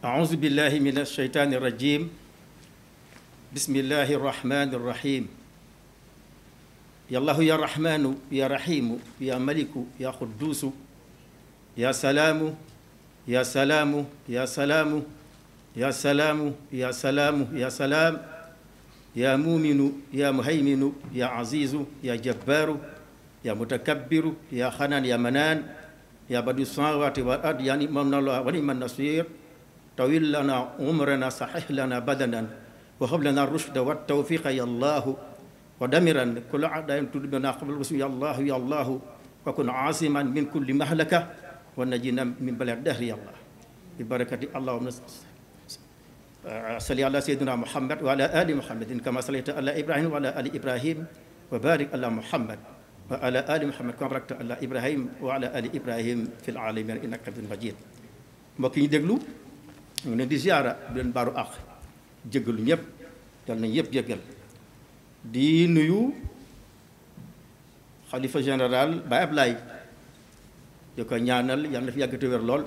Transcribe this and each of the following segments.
أعوذ بالله من الشيطان الرجيم بسم الله الرحمن الرحيم يا الله يا رحمن يا رحيم يا ملك يا قدوس يا سلام يا سلام يا سلام يا سلام يا سلام يا سلام يا مؤمن يا مهيمن يا عزيز يا جبار يا متكبر يا حنان يا منان يا بديع السماوات والأرض يا نعم الله ونعم النصير طويل لنا عمرنا صحح لنا بدنا وهب لنا الرشد والتوفيق يا الله ودمرا كل أعداء تدبنا قبل الرسول يا الله يا الله وكن عاصما من كل مهلكة ونجينا من بلاء الدهر يا الله ببركة اللهم صل على سيدنا محمد وعلى آل محمد كما صليت على إبراهيم وعلى آل إبراهيم وبارك على محمد وعلى آل محمد كما باركت على إبراهيم وعلى آل إبراهيم في العالمين إنك حميد مجيد mbokk yi déglu ñu leen di ziara di leen baaru àq jéggalu ñëpp yal nañ yëpp jéggal di nuyu xalifa général Baye Ablaye di ko ñaanal yal na fi yàgg te wér lool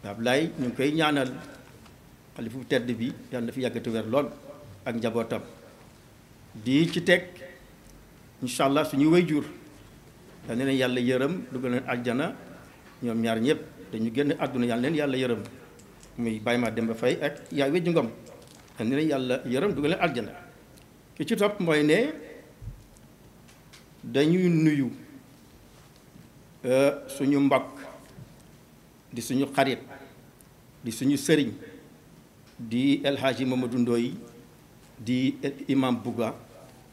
Baye Ablaye ñu ngi koy ñaanal xalifa bu tedd bi yal na fi yàgg te wér lool ak njabootam di ci teg incha allah suñuy waajur yal na leen yàlla yërëm dugal leen aljana ñoom ñaar ñëpp dañu génn àdduna yàlla leen yàlla yërëm muy Baye Ma Demba Faye ak yaay wejju ngom yal na leen yàlla yërëm dugal leen aljana ki ci topp mooy ne dañuy nuyu suñu mbokk di suñu xarit di suñu sëriñ di El Hadji Mamadou Ndoye di imam Bouga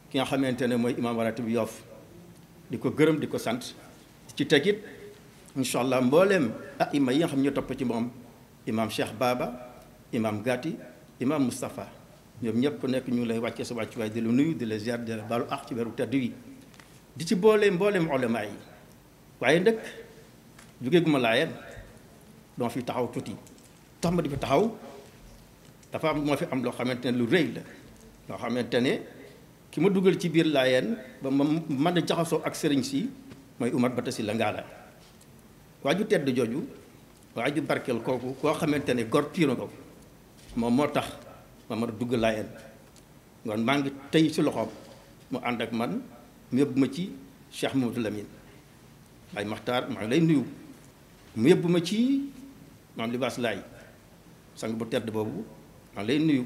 ki nga xamante ne mooy imam waratib Yoff di ko gërëm di ko sant ci tegit incha allah mbooleem ima yi nga xam ñu topp ci moom imam Cheikh Baba imam Gati imam Moustapha ñoom ñëpp ku nekk ñu lay wàccee sa wàccuwaay di la nuyu di la ziar di la baalu ak ci weeru tedd wi di ci mbooleem ulama yi waaye nag jógee gu ma laayeen doo fi taxaw tuuti tax ma di fi taxaw dafa am moo fi am loo xamante ne lu rëy la loo xamante ne ki ma dugal ci biir laayeen ba ma mën a jaxasoo ak sëriñ si mooy Umar Bata Sylla Ngalla waa ju tedd jooju waa ju barkeel kooku koo xamante ne gor piir ko moom moo tax ma mën a dugg laayeen ngoon maa ngi tey ci loxoom mu ànd ak man mu yóbbu ma ci Cheikh Mamadou Lamine Baye Makhtar maa ngi lay nuyu mu yóbbu ma ci maam Libaas Laay sang bu tedd boobu maa ngi lay nuyu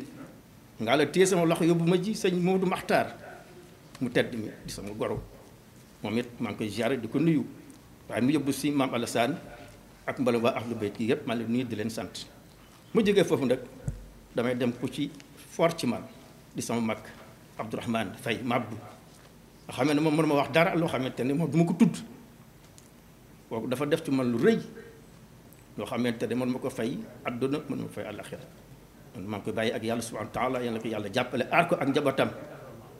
nga la téye sama loxo yóbbu ma ci sëñ Mamadou Makhtar mu tedd mi di sama goro moom it maa ngi koy ziare di ko nuyu waaye mu yóbbu si maam Alassane ak mbala waa ahlu bayt yi yëpp maa ngi leen nuyu di leen sant mu jógee foofu nag damay dem ku ci fort ci man di sama mag Abdourahmane Faye Mabdou nga xam ne moom mënuma wax dara loo xamante ne moom du ma ko tudd kooku dafa def ci man lu rëy loo xamante ne man ma ko fay àdduna mën ma fay àllaxira man maa ngi koy bàyyi ak yàlla subhanahu wa taala yàlla ko yàlla jàppale aar ko ak njabootam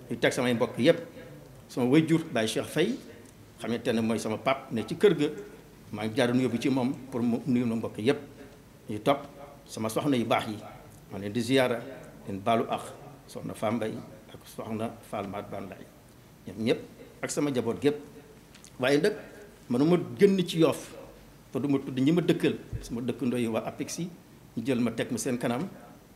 ñu teg samay mbokk yëpp sama wayjur Baye Cheikh Faye xamante ne mooy sama pap ne ci kër ga maa ngi jaar nuyoo bi ci moom pour mu nuyu na mbokk yëpp ñu topp sama soxna yu baax yi maa leen di ziyaara leen baalu ak soxna Fambaye ak soxna Falmat Bandaay ñoom ñëpp ak sama jaboot gépp waaye nag manuma génn ci Yoff te du ma tudd ñi ma dëkkal sama dëkkandoo yi waa APEXI ñu jël ma teg ma seen kanam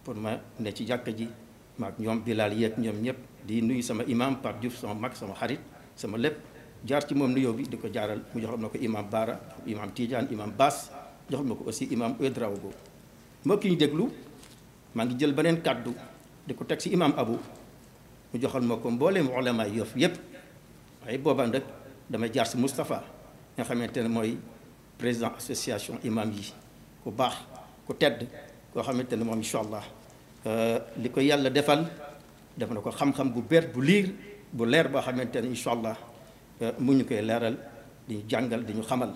pour ma ne ci jàkka ji maag ñoom Bilal yeeg ñoom ñëpp di nuyu sama imam Pape Diouf sama mag sama xarit sama lépp jaar ci moom nuyoo bi di ko jaaral mu joxal ma ko imam Baara imam Tidiane imam Bass joxal ma ko aussi imam Ouedraogo mbokk yi ñu déglu maa ngi jël beneen kàddu di ko teg si imam Abou mu joxal ma ko mbooleem ulama Yoff yëpp waaye boobaa nag damay jaar si Moustapha nga xamante ne mooy président association imam yi ku baax ku tedd koo xamante ne moom incha allah li ko yàlla defal def na ko xam-xam bu bér bu liir bu leer boo xamante ne incha allah mu ñu koy leeral di ñu jàngal di ñu xamal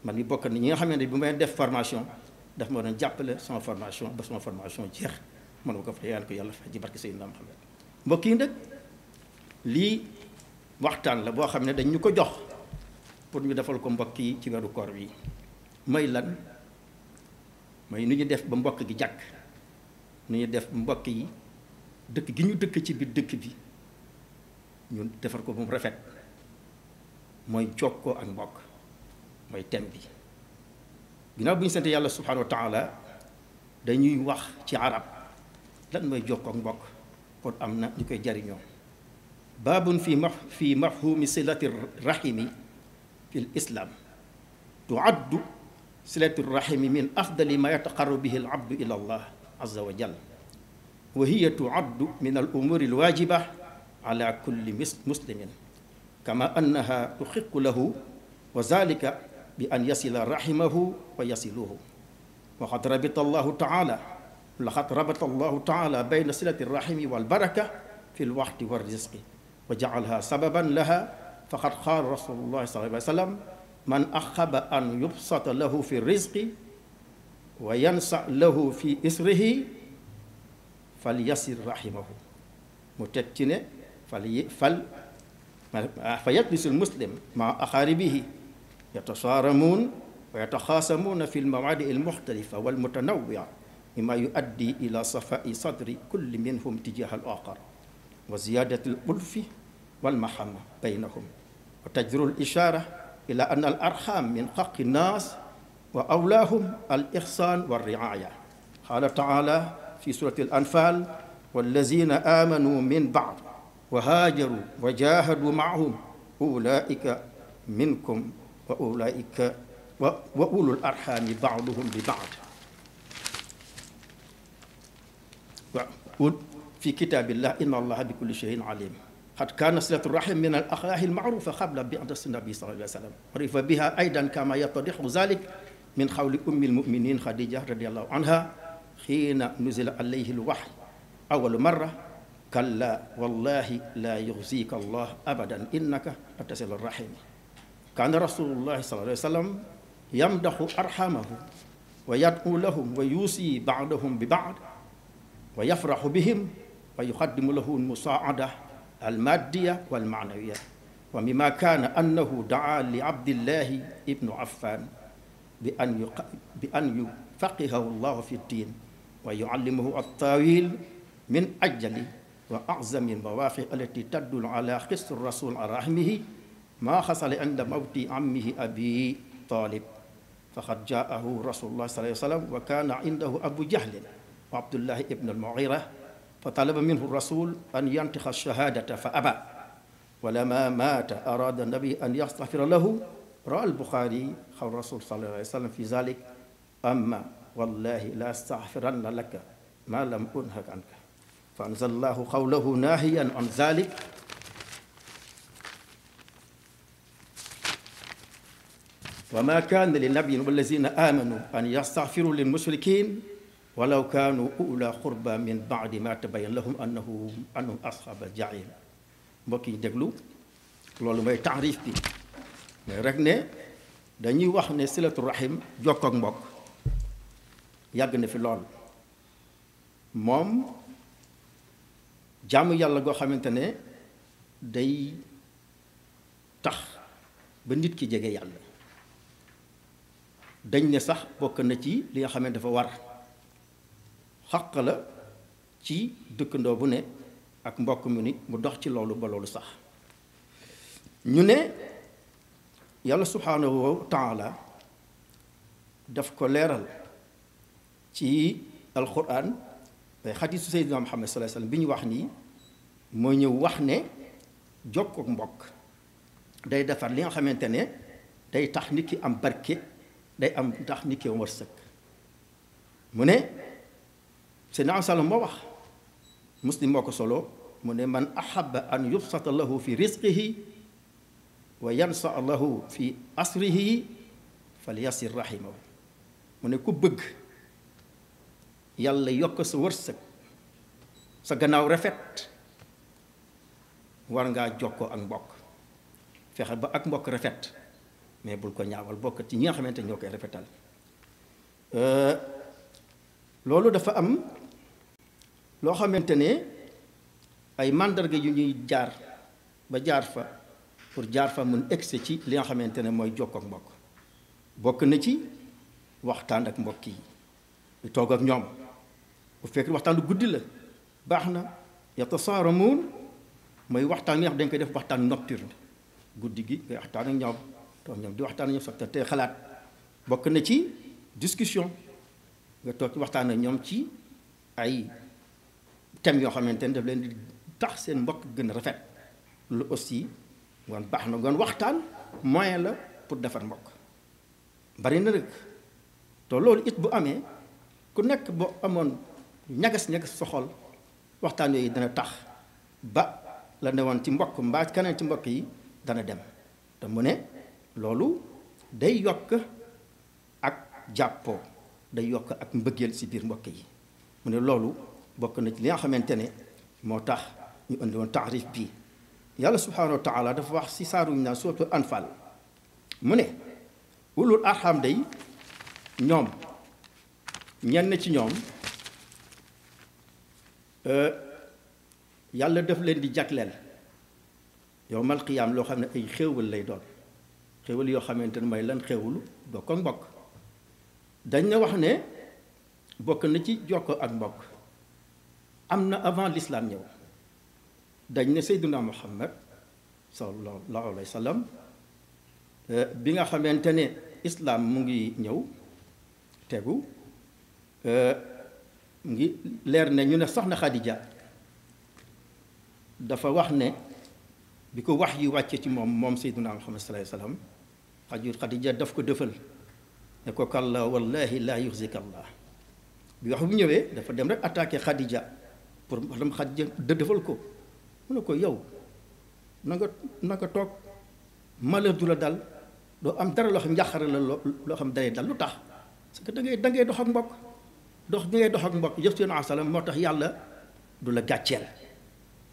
man mi bokk ni ñi nga xamante ne bu may def formation daf ma doon jàppale sama formation ba sama formation jeex mën ma ko fa yàlla ko yàlla fay ci barke Seydina Muhammad mbokk yi nag lii waxtaan la boo xam ne dañ ñu ko jox pour ñu defal ko mbokk yi ci weeru koor bi mooy lan mooy nu ñu def ba mbokk gi jàkk nu ñu def mbokk yi dëkk gi ñu dëkk ci biir dëkk bi ñu defar ko ba mu rafet mooy jokkoo ak mbokk mooy thème bi ginnaaw bu ñu sant yàlla subhanahu wa taala dañuy wax ci arab lan mooy jokkook mbokk kon am na ñu koy jariñoo baabun fi mafhumi silati rahimi fi l islam tuaddu silatu rahimi min afdali ma yataqarrabu bihi al abdu ila allah azza wa jal wa hiya tuaddu min al umuri al wajiba ala kulli muslimin kama annaha tuxiqu lahu wa zalika bi an yasila rahimahu wa yasiluhu waqad rabita allahu taala laqad rabata allahu taala bayna silati rahimi wal baraka fi lwaqti wa rizqi wa jacalha sababan laha faqad qaala rasulullahi sallallahu alayhi wa sallam man axaba an yubsata lahu fi rizqi wa yansa lahu fi isrihi fal yasir rahimahu mu teg ci ne fa yajlisu lmuslim maa aqaaribihi yatasaaramuun wa yataxaasamuuna fi lmawaadi almuxtalifa walmutanawia mima yuaddi ila safai sadri kulli minhum tijaha al-axar wa ziyadati al-ulfi walmahama baynahum wa tajdiru al-ishaara ila an al-arham min xaqi nnaas wa awlaahum al-ixsaan walriaaya qaala taala fi surati al-anfaal wallazina aamanuu min bacd wa haajaru wa jaahadu maahum ulaika minkum wa ulaika wa ulul arxaami baaduhum bi baad wa fi kitaabillah inna allaha bi kulli shayin alim qad kaana silatu rahim min al axlaaqi al maarufa qabla bi'sati nabi sallallahu alayhi wa sallam urifa biha aydan kama yattadixu zalik min xawli ummi almuminin xadija radiallahu anha xiina nuzila alayhi alwaxy awalu marra kalla wallahi la yuxzika allah abadan innaka la tasilu rahimi kaana rasulullahi sallallahu alayhi wa sallam yamdaxu arxamahu wa yad'u lahum wa yuusi ba'dahum bi ba'd wa yafraxu bihim wa yuqaddimu lahu almusaacada almaddiya walmaanawiya wa mimma kaana annahu daa li abdillahi ibnu affan bi an yufaqihahu llahu fi ddin wa yuallimahu altaawil min ajali wa aczami almawaqi allati tadullu ala xisri rasul an rahmihi ma xasala inda mawti ammihi abi talib faqad jaahu rasulullah sallallahu alayhi wa sallam wa kaana indahu abu jahlin wa abdullahi ibn almughira fa talaba minhu rasul an yantixa shahadata fa aba walama maata arada nabi an yastaghfira lahu rawa albuxaari xaw rasul sallallahu alayhi wa sallam fi zalik amma wallahi la astaghfiranna laka ma lam unha anka fa anzalallahu qawlahu nahiyan an zalik wa ma kaana li nabiyyin wallazina amanu an yastaghfiru lil mushrikin walaw kaanu ula qurba min ba'di ma tabayyana lahum annahum ashabal jahim mbokk yi déglu loolu mooy taarif bi mais rek ne dañuy wax ne silatu rahim jokk ak mbokk yàgg na fi lool moom jaamu yàlla goo xamante ne day tax ba nit ki jege yàlla dañ ne sax bokk na ci li nga xam ne dafa war xaq la ci dëkkandoo bu ne ak mbokk mu ni mu dox ci loolu ba loolu sax ñu ne yàlla subhaanahu wa taala daf ko leeral ci alquran bay xadiisu Seydina Muhammad sallallahu alayhi wasallam bi ñu wax nii moo ñëw wax ne jokkook mbokk day defar li nga xamante ne day tax nit ki am barke day am tax nit ki am wërsëg mu ne Seydina sallam moo wax muslim moo ko solo mu ne man ahaba an yubsata lahu fi rizqihi wa yansa lahu fi asrihi falyasir rahimahu mu ne ku bëgg yàlla yokk sa wërsëg sa gannaaw rafet war ngaa jokkoo ak mbokk fexe ba ak mbokk rafet mais bul ko ñaawal bokk ci ñi nga xamante ñoo koy rafetal loolu dafa am loo xamante ne ay màndarga yu ñuy jaar ba jaar fa pour jaar fa mun egsi ci li nga xamante ne mooy jokkoo ak mbokk bokk na ci waxtaan ak mbokk yi di toog ak ñoom bu fekk waxtaan lu guddi la baax na yatasaaramuun mooy waxtaan yi nga xam dañ koy def waxtaan nocturne guddi gi ngay waxtaan ak ñoom toog ñoom di waxtaan ak ñoom sax te xalaat bokk na ci discussion nga toog ci waxtaan ak ñoom ci ay thèmes yoo xamante ne daf leen di tax seen mbokk gën a rafet lu aussi ngoon baax na ngoon waxtaan moyen la pour defar mbokk bari na rek te loolu it bu amee ku nekk boo amoon ñagas-ñagas sa xol waxtaan yooyu dana tax ba la ne woon ci mbokk mbaa keneen ci mbokk yi dana dem te mu ne loolu day yokk ak jàppoo day yokk ak mbëggeel ci biir mbokk yi mu ne loolu bokk na ci li nga xamante ne moo tax ñu indi woon taarif bii yàlla subhaanahu wa taala dafa wax ci saaru ñu naan suuratul anfal mu ne ulul arham day ñoom ñenn ci ñoom yàlla daf leen di jagleel yawmal qiyaam loo xam ne ay xéewal lay doon xéewal yoo xamante ne mooy lan xéewalu bokk ak mbokk dañ na wax ne bokk na ci jokko ak mbokk am na avant l'islam ñëw dañ ne Seydina Muhammad sallallahu alayhi wa sallam bi nga xamante ne islam mu ngi ñëw tegu mu ngi leer ne ñu ne soxna Xadija dafa wax ne bi ko wax yi wàcce ci moom Seydina Muhammad sallallahu alayhi wa sallam Xadija daf ko dëfal ne ko kalla wallahi laa yuxzika allah bi wax bu ñëwee dafa dem rek attaqué Xadija pour dam Xadija dëfal ko mu ne ko yow na nga toog malheur du la dal doo am dara loo xam njàqare la loo xam day dal lu tax parce que da ngay dox ak mbokk dox bi ngay dox ak mbokk jëf seen asalam moo tax yàlla du la gàcceel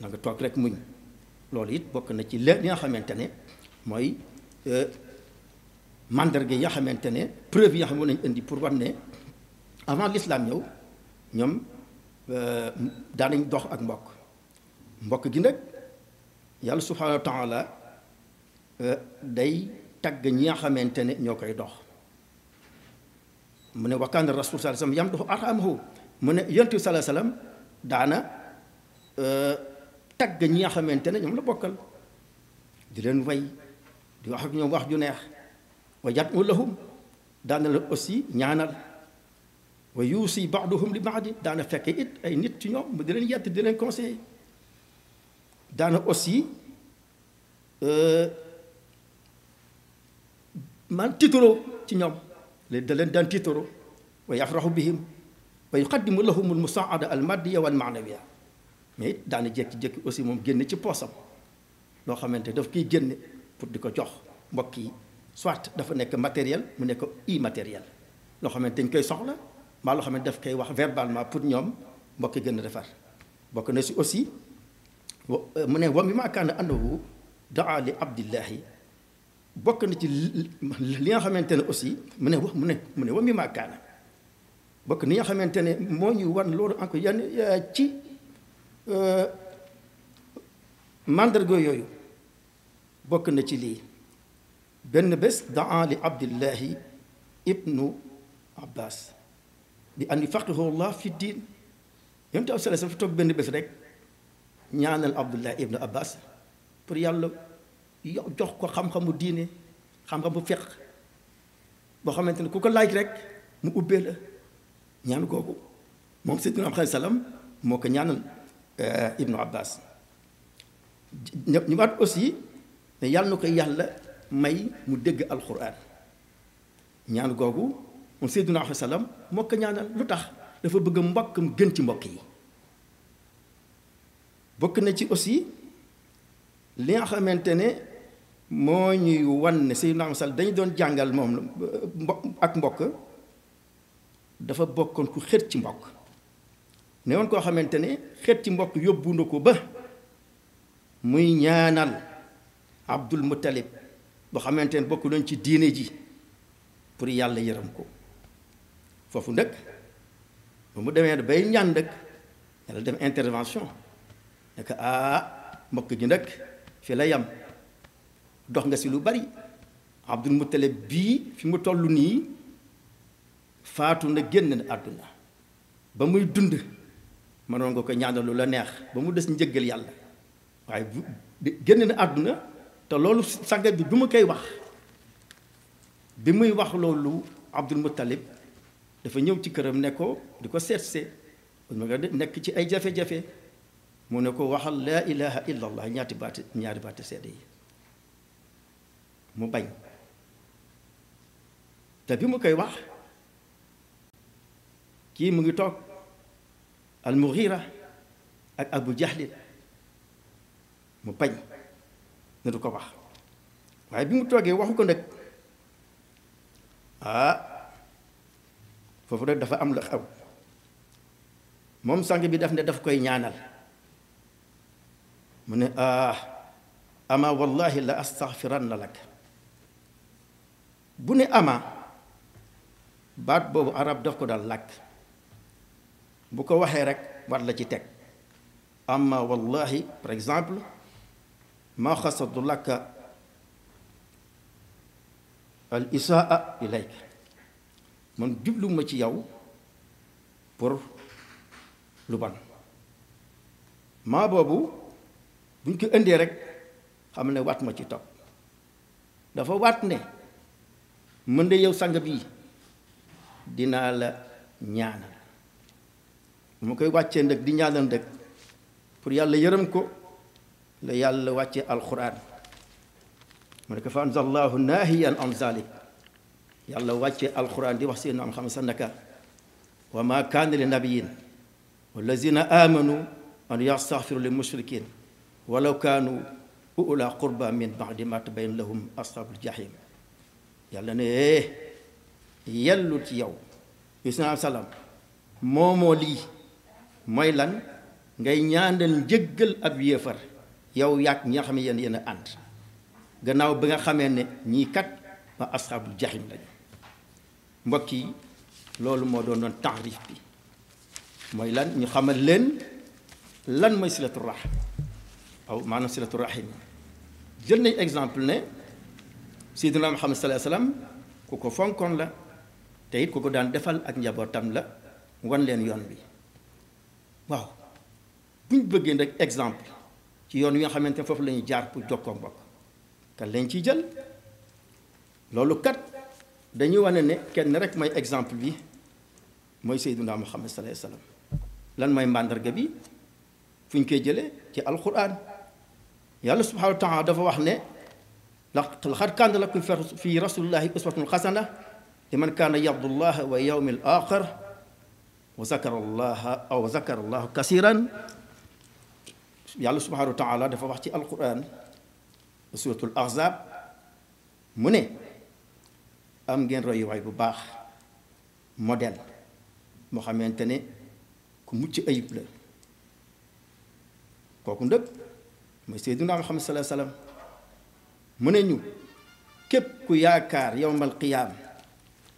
na nga toog rek muñ loolu it bokk na ci li nga xamante ne mooy mandarga yi nga xamante ne preuve yi nga xam ne nañ indi pour war ne avant l'islam ñëw ñoom daanañ dox ak mbokk gi nag yàlla subhaanahu wa taala day tagg ñi nga xamante ne ñoo koy dox mu ne wa kaana rasul sallallahu alayhi wasallam yamdahu arhamahu mu ne yonent bi sallallahu alayhi wasallam daana tagg ñi nga xamante ne ñoom la bokkal di leen way di wax ak ñoom wax ju neex wa yad'u lahum daana la aussi ñaanal wa yuusi ba'duhum li ba'di daana fekk it ay nit ci ñoom mu di leen yedd di leen conseiller daana aussi man tiitaroo ci ñoom léegi da leen daan tiitaroo wa yafraxu bihim wa yuqaddimu lahum almusaada almaddiya wal maanawiya mais it daana jékki-jékki aussi moom génne ci poosam loo xamante daf koy génne pour di ko jox mbokk yi soit dafa nekk matériel mu nekk immatériel loo xamante dañ koy soxla maa loo xamante daf koy wax verbalement pour ñoom mbokk yi gën a defar bokk na si aussi mu ne wa mimmaa kaana annahu daa li abdillahi bokk na ci li nga xamante ne aussi mu ne wa mimmaa kaana bokk ni nga xamante ne moo ñu wan loolu encore yan ci mandargo yooyu bokk na ci lii benn bés daa li abdillahi ibnu abbas bi an yufaqihu llah fi diin yonent bi sallallahu alayhi wasallam toog benn bés rek ñaanal abdullah ibnu abbas pour yàlla jox ko xam-xamu diine xam-xamu fiq boo xamante ne ku ko laaj rek mu ubbee la ñaan googu moom Seydina Muhammad sallam moo ko ñaanal ibnu abbas ñu waat aussi ne yàlla na ko yàlla may mu dégg alquran ñaan googu moom Seydina Muhammad sallam moo ko ñaanal lu tax dafa bëgg mbokkam gën ci mbokk yi bokk na ci aussi li nga xamante ne moo ñuy wan ne Seydina Muhammad sallam dañu doon jàngal moom ak mbokk dafa bokkoon ku xër ci mbokk ne woon koo xamante ne xër ci mbokk yóbbu na ko ba muy ñaanal Abdul Muttalib boo xamante ne bokk nañ ci diine ji pour yàlla yërëm ko foofu nag ba mu demee bay ñaan nag yàlla dem intervention ne que mbokk gi nag fi la yam dox nga si lu bari Abdul Muttalib bii fi mu toll nii faatu na génn na àdduna ba muy dund mënoon nga ko ñaanal lu la neex ba mu des njëggal yàlla waaye génn na àdduna te loolu sàggat bi mu koy wax bi muy wax loolu Abdul Muttalib dafa ñëw ci këram ne ko di ko seetse ma nga nekk ci ay jafe-jafe mu ne ko waxal laa ilaha illa allah ñaari baati seede yi mu bañ te bi mu koy wax kii mu ngi toog al Mughira ak Abu Jahlin mu bañ ne du ko wax waaye bi mu toogee waxu ko nag foofu nag dafa am la xew moom sang bi daf ne daf koy ñaanal mu ne ama wallahi la astaghfiranna lak bu ne ama baat boobu arab daf ko daal làkk bu ko waxee rek war la ci teg ama wallahi par exemple ma xasadu laka al isaa ilayk man jubluma ci yow pour lu ban maa boobu buñ ko indee rek xam ne waat ma ci topp dafa waat ne mën de yow sang bii dinaa la ñaanal bu ma koy wàccee nag di ñaanal nag pour yàlla yërëm ko la yàlla wàccee alquran mu ne ko fa anzalallahu naahiyan an zalik yàlla wàccee alquran di wax seen am xam sa naka wa ma kaana li nabiyin wallazina amanu an yastaghfiru lil mushrikin walaw kaanu ula qurba min ba'di ma tabayyana lahum ashabul jahim yàlla ne yellu ci yow isna salaam moomoo lii mooy lan ngay ñaandal njëggal ab yéefar yow yàgg ñi nga xam ne yéen a ànd gannaaw bi nga xamee ne ñii kat waa ashabul jahim lañu mbokk yi loolu moo doon doon taarif bi mooy lan ñu xamal leen lan mooy silatu rahim aw maanaam silatu rahim jël nañ exemple ne Seydina Muhammad sallallahu alayhi wasallam ku ko fonkoon la te it ku ko daan defal ak njabootam la wan leen yoon bi waaw bu ñu bëggee nag exemple ci yoon wi nga xamante ne foofu la ñuy jaar pour jokkoo mbokk kan lañ ciy jël loolu kat dañuy wane ne kenn rek mooy exemple bi mooy Seydina Muhammad sallallahu alayhi wasallam lan mooy màndarga bi fu ñu koy jëlee ci alquran yàlla subhanahu wa taala dafa wax ne laqad kaana lakum fi rasulillahi uswatun xasana liman kaana yarju llaha wa yawmil aaxir wa zakara allaha kasiran yàlla subhanahu wa taala dafa wax ci alquran suratul ahzab mu ne am ngeen royuwaay bu baax modèle moo xamante ne ku mucc ayib la kooku ndëpp mooy Seydina Muhammad sallallahu alayhi wasallam mu ne ñu képp ku yaakaar yowmal qiyaam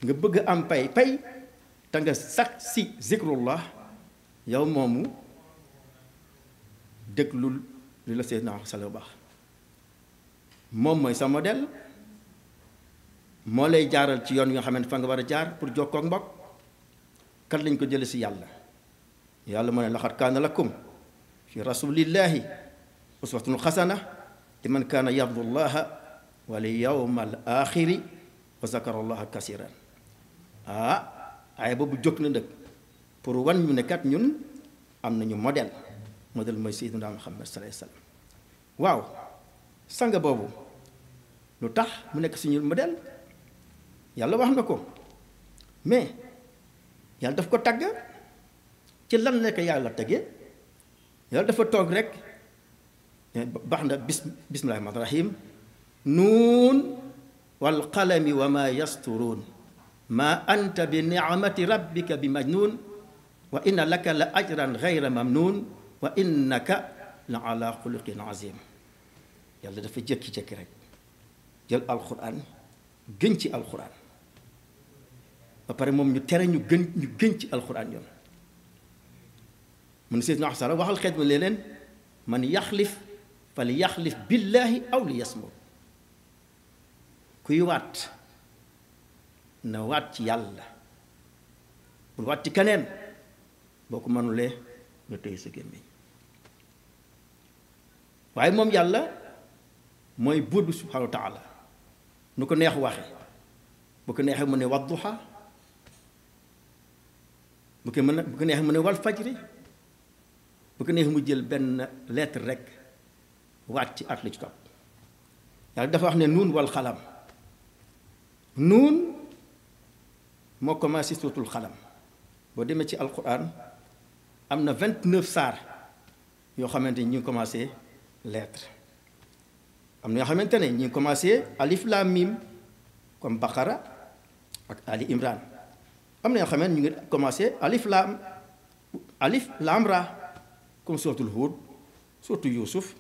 nga bëgg am pay te nga sax si zikrullah yow moomu déglul li la Seydina Muhammad sallallahu baax moom mooy sa modèle moo lay jaaral ci yoon wi nga xamante fa nga war a jaar pour jokkoo ak mbokk kat lañ ko jële si yàlla moo ne laqad kaana lakum fi rasulillahi uswatun xasana liman kaana yarju llaha wal yawmal aaxiri wa zakara allaha kasiran ay boobu jóg na nag pour wan ñu ne kat ñun am nañu modèle mooy Seydina Muhammad sallallahu alayhi wasallam waaw sanga boobu lu tax mu nekk suñu modèle yàlla wax na ko mais yàlla daf ko tagg ci lan la ko yàlla tagge yàlla dafa toog rek baax na bismillahi rahmaani rahim nuun wal qalami wa ma yasturuun ma anta bi ni'mati rabbika bi majnuun wa inna laka la ajran ghayra mamnuun wa innaka la ala xuluqin azim yàlla dafa jékki-jékki rek jël alquran gën ci alquran ba pare moom ñu tere ñu gën ci alquran yoon mun Seydina Muhammad waxal xeet ma leen man yaxlif fal yaxlif billahi aw li yasmut kuy waat na waat ci yàlla bul waat ci keneen boo ko mënulee nga tëye sa gémmiñ waaye moom yàlla mooy buur bi subhanahu wa taala nu ko neex waxe bu ko neexee mu ne wadduha bu ko mën a bu ko neexee mu ne wal fajri, bu ko neexee mu jël benn lettre rek waat ci ak li ci topp. yàlla dafa wax ne nuun wal xalam. nuun moo commencé suuratul xalam. boo demee ci alquran am na 29 saar yoo xamante ni ñu ngi commencé lettre. am na yoo xamante ne ñu ngi commencé alif laam mim comme Baqara ak Ali Imran. am na yoo xamante ñu ngi commencé alif laam ra comme suuratul Hud, suuratul Yuusuf,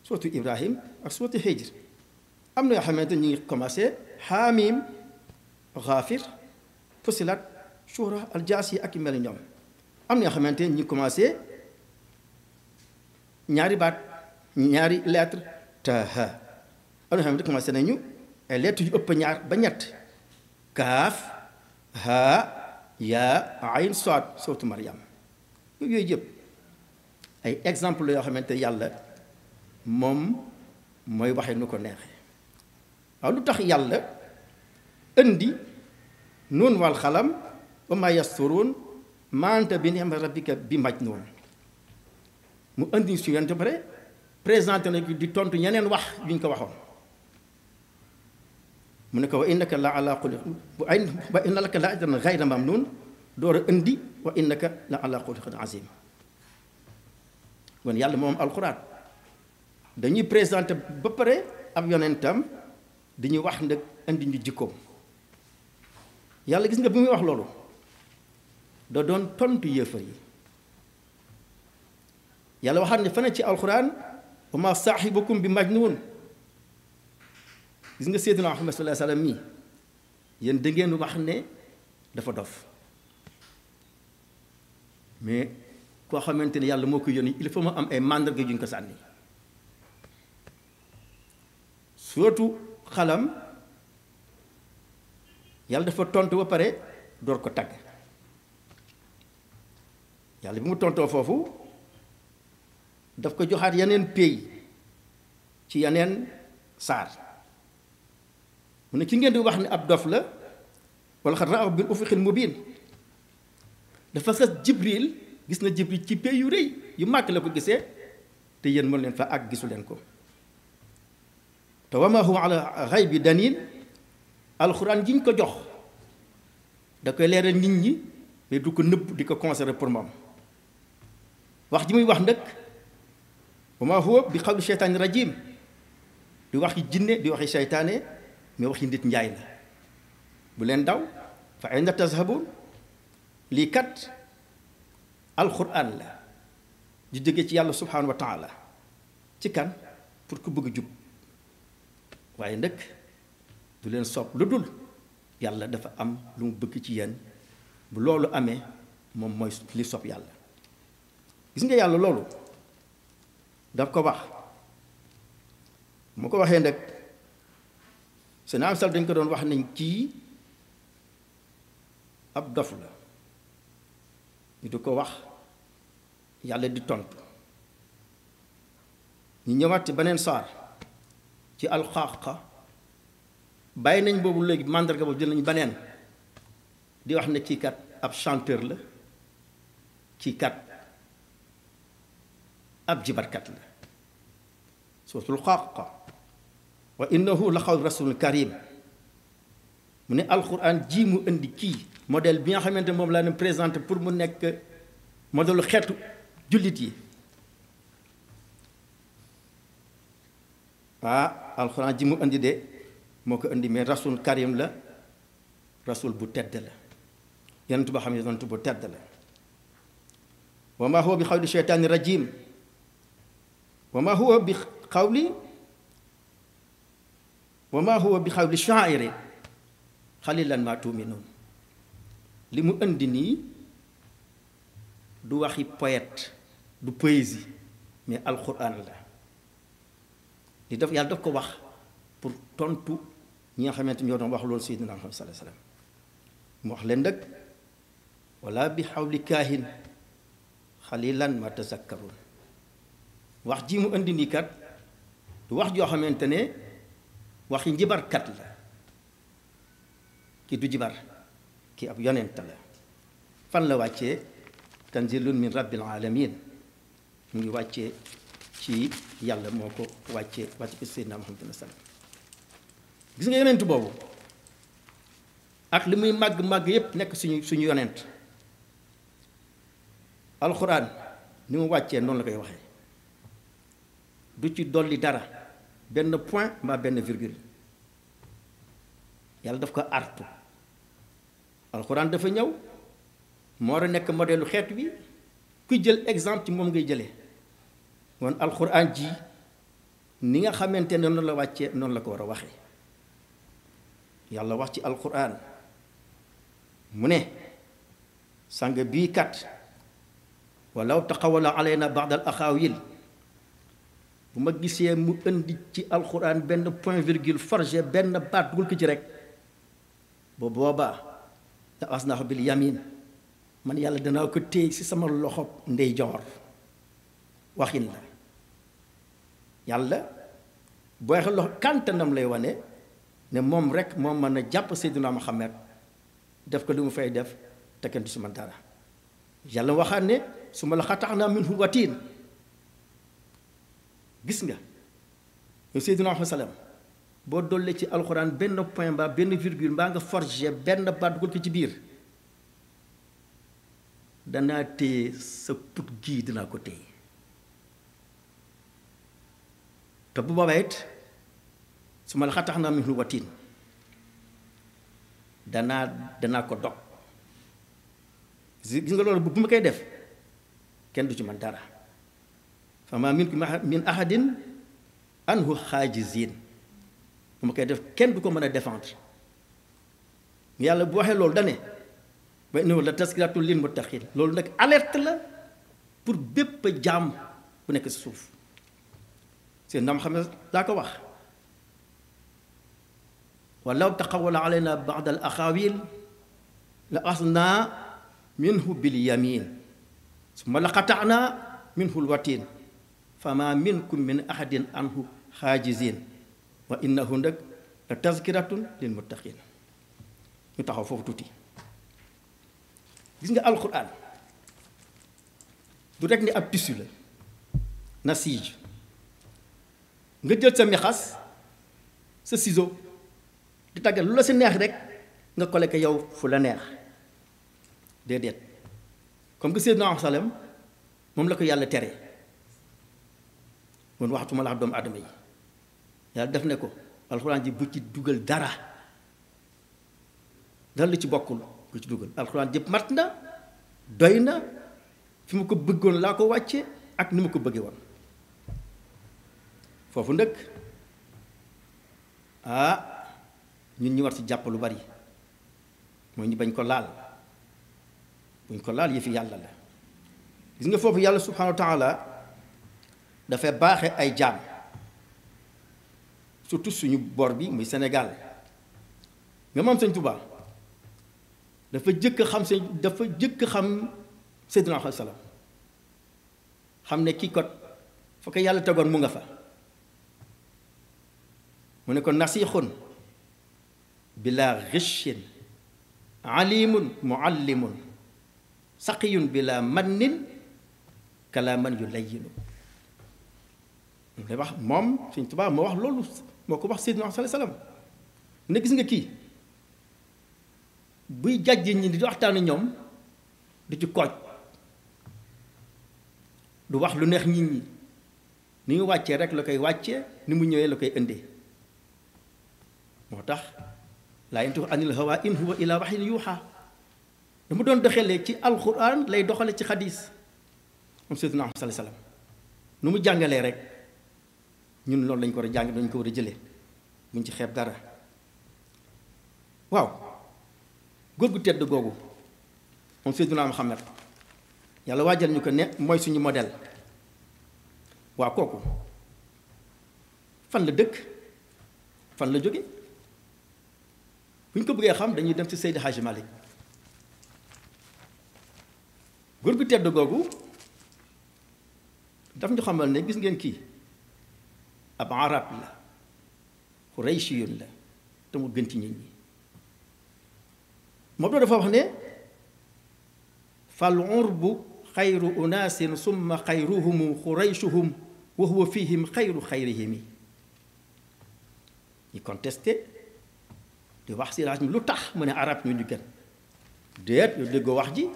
suuratul Ibrahim ak suuratul Hijr. am na yoo xamante ñu ngi commencé Haamim, Gaafir, Fusilat, Shura, Aljaasi ak yu mel ñoom. am na yoo xamante ñu ngi commencé ñaari baat ñaari lettre Taaha. am na yoo xamante commencé nañu ay lettres yu ëpp ñaar ba ñett Kaaf, Haa, Yaa, Ayn, Saad, suuratu Maryam. yooyu yëpp ay exemple la yoo xamante yàlla moom mooy waxee nu ko neexee. waaw lu tax yàlla indi nuun wal xalam wa maa yasturuun maa anta bi ni'mati rabbika bi majnuun. mu indi su yonent ba pare présenté na di tontu ñeneen wax yu ñu ko waxoon. mu ne ko wa innaka la ala xuluqin wa inna laka la ajran gayra mamnuun door a indi wa innaka la ala xuluqin azim. kon yàlla moom alxuraan dañuy présenté ba pare ab yonentam dañuy wax nag indi ñu jikkoom. yàlla gis nga bi muy wax loolu da doon tontu yéefar yi. yàlla waxaat ne fane ci alxuraan wa ma saaxibukum bi majnuun. gis nga Seydina Muhammad sallallahu alayhi wa sallam mii yéen da ngeen wax ne dafa dof, mais koo xamante ne yàlla moo ko yónni il faut mu am ay màndarga yu ñu ko sànni. surtout xalam yàlla dafa tontu ba pare door ko tagg. yàlla bi mu tontoo foofu daf ko joxaat yeneen pays ci yeneen saar. mu ne ki ngeen di wax ne ab dof la wala xat raahu bil ufuqil mubiin dafa sas Jibril, gis na Jibril ci pays yu rëy yu màgg la ko gisee te yéen mën leen fa ak gisu leen ko. te wa maa huwa ala xaybi daniin alxuraan ji ñu ko jox da koy leeral nit ñi mais du ko nëbb di ko conserver pour moom. wax ji muy wax nag wa maa huwa bi xawli seytaani rajiim di waxi jinne di waxi seytaane mais waxi nit njaay la. bu leen daw fa ayna tazhabuun. lii kat alxuraan la di jóge ci yàlla subhaanahu wa taala ci kan pour ku bëgg jub. waaye nag du leen soob lu dul yàlla dafa am lu mu bëgg ci yéen. bu loolu amee moom mooy li soob yàlla. gis nga yàlla loolu daf ko wax. mu ko waxee nag seen am sal dañ ko doon wax nañ kii ab dof la ñu di ko wax yàlla di tontu. ñu ñëwaat ci beneen saar ci alxaaqa bàyyi nañ boobu léegi màndarga boobu jël nañu beneen di wax ne kii kat ab chanteur la, kii kat ab jibarkat la. suuratul xaaqa wa innahu la xawlu rasulun karim. mu ne alxuraan ji mu indi kii modèle bi nga xamante moom laa leen présenté pour mu nekk modèle xeetu jullit yi. alxuraan ji mu indi de moo ko indi mais rasul karim la, rasul bu tedd la, yonent boo xam ne yonent bu tedd la. wa ma huwa bi xawli sheytaani rajim wa ma huwa bi xawli shaairi xalilan ma tuuminuun. li mu indi nii du waxi poète, du poésie, mais alxuraan la. li def yàlla daf ko wax pour tontu ñi nga xamante ñoo doon wax loolu Seydina Muhammad sallallahu alayhi wasallam. mu wax leen nag wala bi xawli kaahin xalilan ma tazakkaruun. wax ji mu indi nii kat du wax joo xamante ne waxi njibarkat la. ki du jibar ki ab yonent la. fan la wàccee tanzilun min rabbil alamin mu ngi wàccee ci yàlla moo ko wàcce ko Seydina Muhammad sallam gis nga yonent boobu ak li muy màgg yépp nekk suñu yonent alxuraan ni mu wàccee noonu la koy waxee du ci dolli dara benn point mbaa benn virgule yàlla daf ko artu alxuraan dafa ñëw moo war a nekk modèle xeet bi kuy jël exemple ci moom ngay jëlee woon alxuraan ji ni nga xamante ne noonu la wàccee noonu la ko war a waxee yàlla wax ci alxuraan mu ne sang bii kat walaw taqawala alayna ba'd al axaawil bu ma gisee mu indi ci alxuraan benn point virgule forgé benn baat dugul ko ci rek ba boobaa la asnahu bil yamin man yàlla danaa ko téye ci sama loxo ndeyjoor waxin la yàlla booy xel loxo kàntanam lay wane ne moom rek moom mën a jàpp Seydina Muhammad def ko li mu fay def te kenn du si man dara yàlla waxaat ne su ma la xataxnaa minhu watiin gis nga yow Seydina Muhammad sallam boo dollee ci alxuraan benn point mbaa benn virgule mbaa nga forger benn baat dugal ko ci biir danaa téye sa put gii dinaa ko téye te bu boobaa it su ma la xataxnaa minhu watiin danaa ko dog gis nga loolu bu ma koy def kenn du ci man dara fa maa minkum min ahadin anhu xaajizin bu ma koy def kenn du ko mën a défendre yàlla bu waxee loolu dane ba innahu la tazkiratun lil muttaqin loolu nag alerte la pour bépp jaam bu nekk si suuf seen ndam xam ne daa ko wax walaw taqawala alayna ba'd al axaawil la axadnaa minhu bil yamin summa la qata'naa minhu al watiin fama minkum min ahadin anhu xaajizin wa innahu nag la tazkiratun lil muttaqin ñu taxaw foofu tuuti gis nga alquran du rek ni ab tissu la nasiij nga jël sa mixas sa ciseau di tàggat lu la si neex rek nga kole ko yow fu la neex déedéet comme que Seydina sallam moom la ko yàlla tere woon waxtuma la doomu aadama yi yàlla def ne ko alxuraan ji bu ci dugal dara lu ci bokkul bu ci dugal alxuraan jëpp mat na doy na fi mu ko bëggoon laa ko wàcce ak ni mu ko bëggee woon foofu ndëkk ñun ñu war ci jàpp lu bari mooy ñu bañ ko laal buñ ko laal yëfi yàlla la gis nga foofu yàlla subhanahu wa taala dafay baaxe ay jaam surtout suñu bor bi muy Sénégal nga moom Sëñ Tuubaa dafa jëkk xam Seydina Muhammad sallam xam ne kii kot fa ko yàlla tegoon mu nga fa mu ne ko nasixun bila ghichin alimun muallimun saqiyun bila mannin kalaaman yu layyinu lay wax moom Sëñ Tuubaa moo wax loolu moo ko wax Seydina Muhammad sallam ne gis nga kii buy jàjji ñi di waxtaan ñoom du ci kooj du wax lu neex nit ñi ni ñu wàccee rek la koy wàccee ni mu ñëwee la koy indee moo tax laa yantiqu anil hawaa in huwa illaa wahyun yuuhaa dama doon doxalee ci alxuraan lay doxale ci xadiis moom Seydina Muhammad sallallahu alayhi wasallam nu mu jàngalee rek ñun loolu lañ ko war a jàng dañ ko war a jëlee buñ ci xeeb dara waaw góor gu tedd googu moom Seydina Muhammad yàlla waajal ñu ko ne mooy suñu modèle waaw kooku fan la dëkk fan la jóge bu ñu ko bëggee xam dañuy dem ci Seydi Hadji Malick góor gu tedd googu daf ñu xamal ne gis ngeen kii ab arab la xurayshiyun la te mu gën ci nit ñi moom dafa wax ne fal urbu xayru unaasin summa xayruhumu xuraychuhum wa huwa fihim xayru xayrihimi. ñi contesté di wax si laaj mi lu tax mu ne arab ñu gën déet yu déggoo wax ji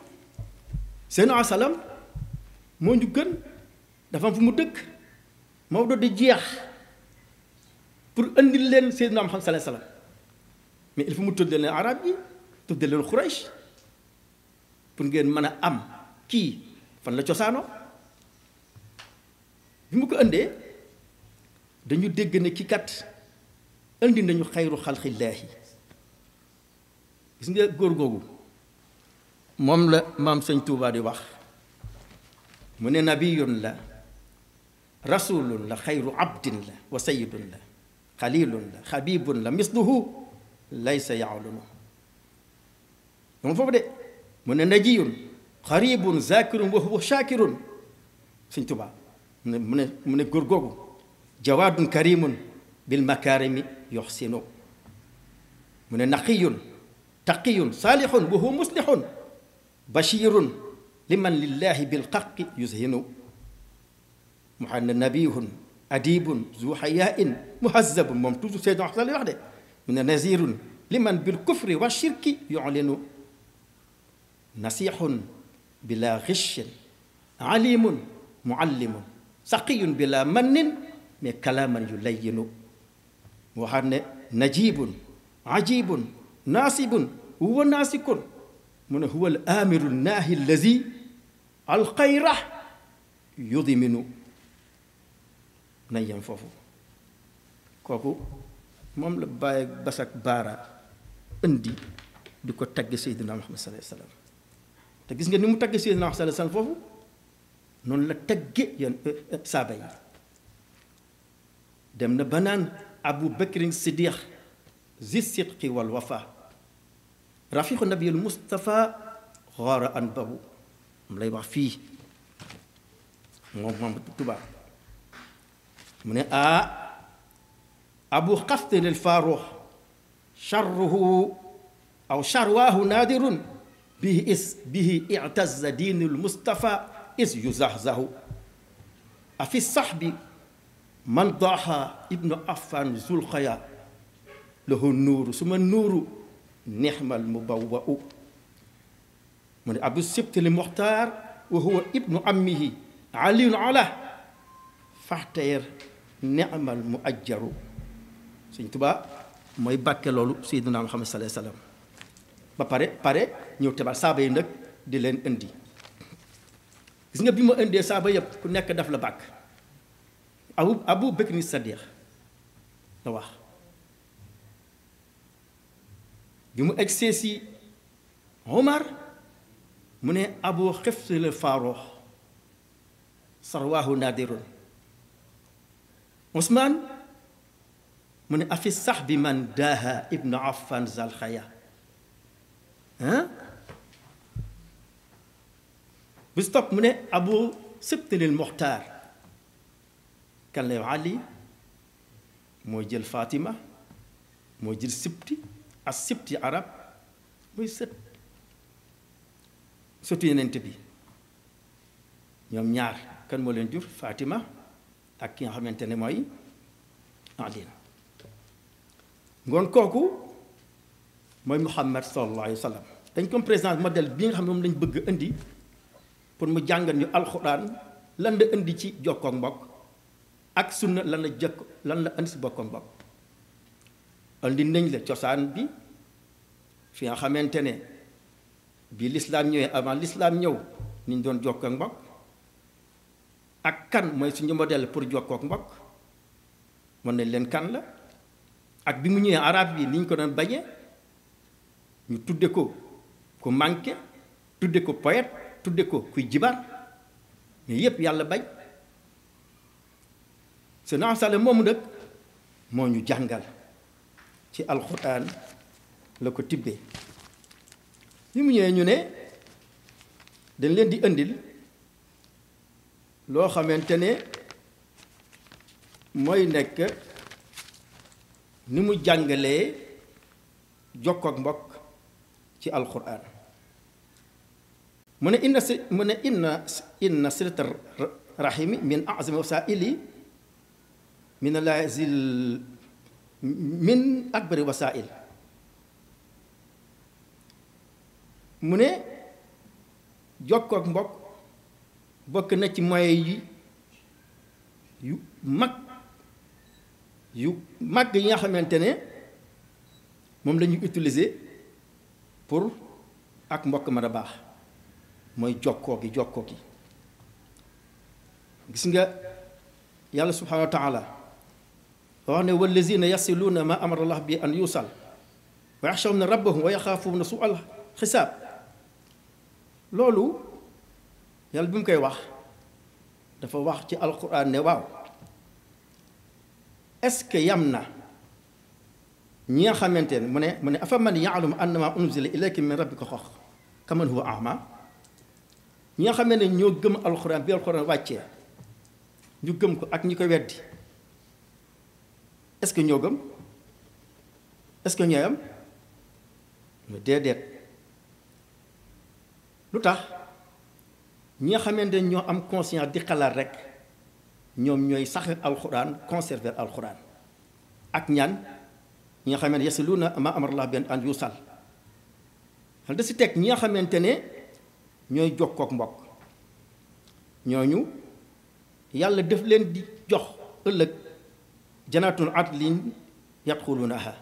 Seydina Salam moo ñu gën dafa am fu mu dëkk Maodo di jeex pour andil leen Seydina Muhammad sallallahu alayhi wasallam mais il faut mu tuddee leen arab yi tuddee leen Quraysh pour ngeen mën a am kii fan la cosaanoo. bi mu ko indee dañu dégg ne ki kat indi nañu xayru xalqillaahi. gis nga góor googu moom la maam sëñ Tuubaa di wax mu ne nabiyun la rasulun la xayru abdin la wa sayidun la xalilun la xabibun la misluhu laysa yaalunu moom foofu de mu ne najiyun xaribun zakirun wa huwa shakirun. sëñ Tuubaa mu ne góor googu jawaadun karimun bil makarimi yoxsinu mu ne naqiyun taqiyun saalihun wa huwa muslihun bashirun liman lillahi bil xaqi yushinu mu xam ne nabihun adibun zu xayaain muhazzabun moom toujours Seydina wax de mu ne nazirun liman bil kufri wa shirki yu'linu nasihun bila xichin alimun muallimun saqiyun bila mannin mais kalaaman yu layyinu mu xam ne najibun ajibun naasibun huwa naasikun mu ne huwa al amiru naahi allazi alxayra yudiminu nañ yem foofu. kooku moom la bàyyi basak baara indi di ko tagg Seydina Muhammad sallallahu alayhi wasallam te gis nga ni mu tagg Seydina Muhammad sallallahu alayhi wasallam foofu noonu la tagge yoon saaba yi. dem na ba naan Abu Bakrin Siddiq zi sidqi wal wafa rafiqu nabiyul Mustafa xaara an babu mu lay wax fii moom Tuubaa mu ne abu xaftin al faarux charruhu aw charwaahu naadirun bihi i'tazza diinul Mustafa is yuzahzahu afi saxbi man daaxa ibnu affan zulxaya lahu nuuru suma nuuru nixmal mubawwa'u mu ne abu sibti li muxtaar wa huwa ibnu ammihi aliyun ala faxteer nixmal mu ajjaru. Sëñ Tuubaa mooy bàkke loolu Seydina Muhammad sallallahu alayhi wasallam ba pare ñëw tebal saaba yi nag di leen indi. gis nga bi ma indee saaba yëpp ku nekk daf la bàkk. Abu Bakr Siddiq la wax bi mu egsee si Omar mu ne abu xifsil faaroox sarwaahu naadirun. Ousmane mu ne afi sax bi man daaha ibnu affan zalxaya bis topp mu ne abu sibtilil muxtaar kan lay Ali moo jël Fatima moo jël sibti ak sibti arab muy sëtu yenent bi ñoom ñaar kan moo leen jur Fatima ak ki nga xamante ne mooy Ali. ngoon kooku mooy Muhammad sallallahu alayhi wa sallam dañ comme président modèle bi nga xam ne moom lañ bëgg indi pour mu jàngal ñu alxuraan lan la indi ci jokkook mbokk ak sunna lan la indi si bokkook mbokk. indi nañ la cosaan bi fi nga xamante ne bi lislaam ñëwee avant lislaam ñëw ni ñu doon jokkook mbokk ak kan mooy suñu modèle pour jokkook mbokk wan nañ leen kan la. ak bi mu ñëwee arab yi ni ñu ko doon bañee ñu tudde ko ku manqué tudde ko poète tudde ko kuy jibar mais yépp yàlla bañ. Seydina Sall moomu nag moo ñu jàngal ci alxuraan la ko tibbee bi mu ñëwee ñu ne dañ leen di indil loo xamante ne mooy nekk ni mu jàngalee jokkook mbokk ci alxuraan mu ne inna silata rahimi min azami wasaili min lazil min akbari wasail mu ne jokkook mbokk bokk na ci moyens yu mag yi nga xamante ne moom la ñuy utiliser pour ak mbokk mën a baax mooy jokkoo gi gis nga yàlla subhanahu wa taala wax ne wallazina yasiluuna ma amara allah bi an yusal wa yaxshawna rabbahum wa yaxaafuuna su al xisaab loolu yàlla bi mu koy wax dafa wax ci alquran ne waaw est-ce que yam na ñi nga xamante ne mu ne afa man yaalamu annama unzila ilayka min rabbika xoox kaman huwa ama ñi nga xam ne ñoo gëm alquran bi alquran wàccee ñu gëm ko ak ñi ko weddi est-ce que ñoo gëm est-ce que ñooy am ñu déedéet lu tax ñi nga xamante ne ñoo am conscience di xalaat rek ñoom ñooy sax alxuraan conserver alxuraan ak ñaan ñi nga xamante ne yasiluuna ma amarallah bi an yusal xal da si teg ñi nga xamante ne ñooy jokkook mbokk ñooñu yàlla def leen di jox ëllëg janaatul adlin yadxuluunaha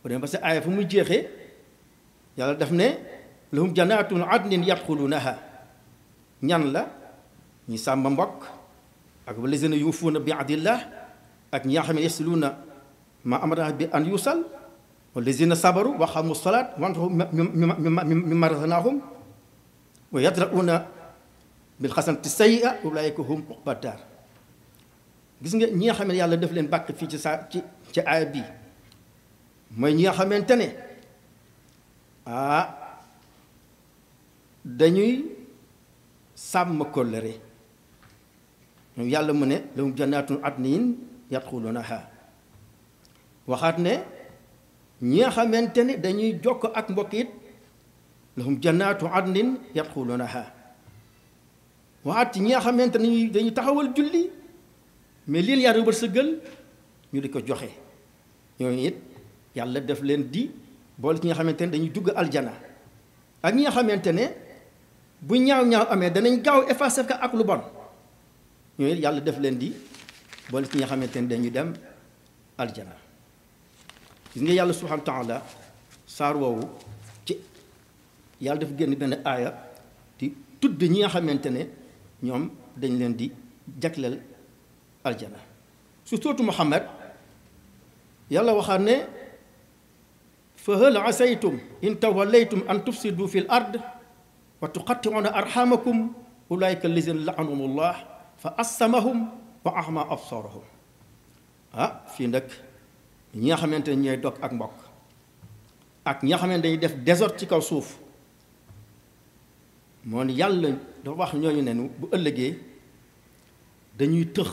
bu dem ba sa aaya fu muy jeexee yàlla def ne lahum janaatul adlin yadxuluunaha ñan la ñi sàmm mbokk ak wallazina yuufuuna bi ahdillah ak ñi nga xam ne yasiluuna ma amara bi an yusal wallazina sabaru wa aqaamu salaat wa anfaqu mimma razaqnaahum wa yadra'uuna bil xasanati sayyi'a ulaa'ika hum uqba daar gis nga ñi nga xam ne yàlla def leen bàkk fii ci aaya bi mooy ñi nga xamante ne dañuy sàmm kóllëre ñoom yàlla mu ne lahum jannaatun adnin yadxuluunaha waxaat ne ñi nga xamante ne dañuy jokk ak mbokk it lahum jannaatu adnin yadxuluunaha waxaat ci ñi nga xamante ne dañuy taxawal julli mais lii yàlla wërsëgal ñu di ko joxe ñooñu it yàlla def leen di boole ci ñi nga xamante ne dañuy dugg aljana ak ñi nga xamante ne bu ñaaw amee danañ gaaw effacer ko ak lu bon ñooñu it yàlla def leen di boole ci ñi nga xamante ne dañuy dem aljana gis nga yàlla subhanahu wa taala saar woowu ci yàlla dafa génn benn aaya di tudd ñi nga xamante ne ñoom dañ leen di jagleel aljana su sootu Muhammad yàlla waxaat ne fa hal asaytum in tawallaytum an tufsidu fi l ard wa tuqatti'una arhamakum ulaika allazina la'anahumullah fa assamahum wa ahma absarahum fii nag ñi nga xamante ne ñooy dog ak mbokk ak ñi nga xamante dañuy def désordre ci kaw suuf moo ni yàlla dafa wax ñooñu nenu bu ëllëgee dañuy tëx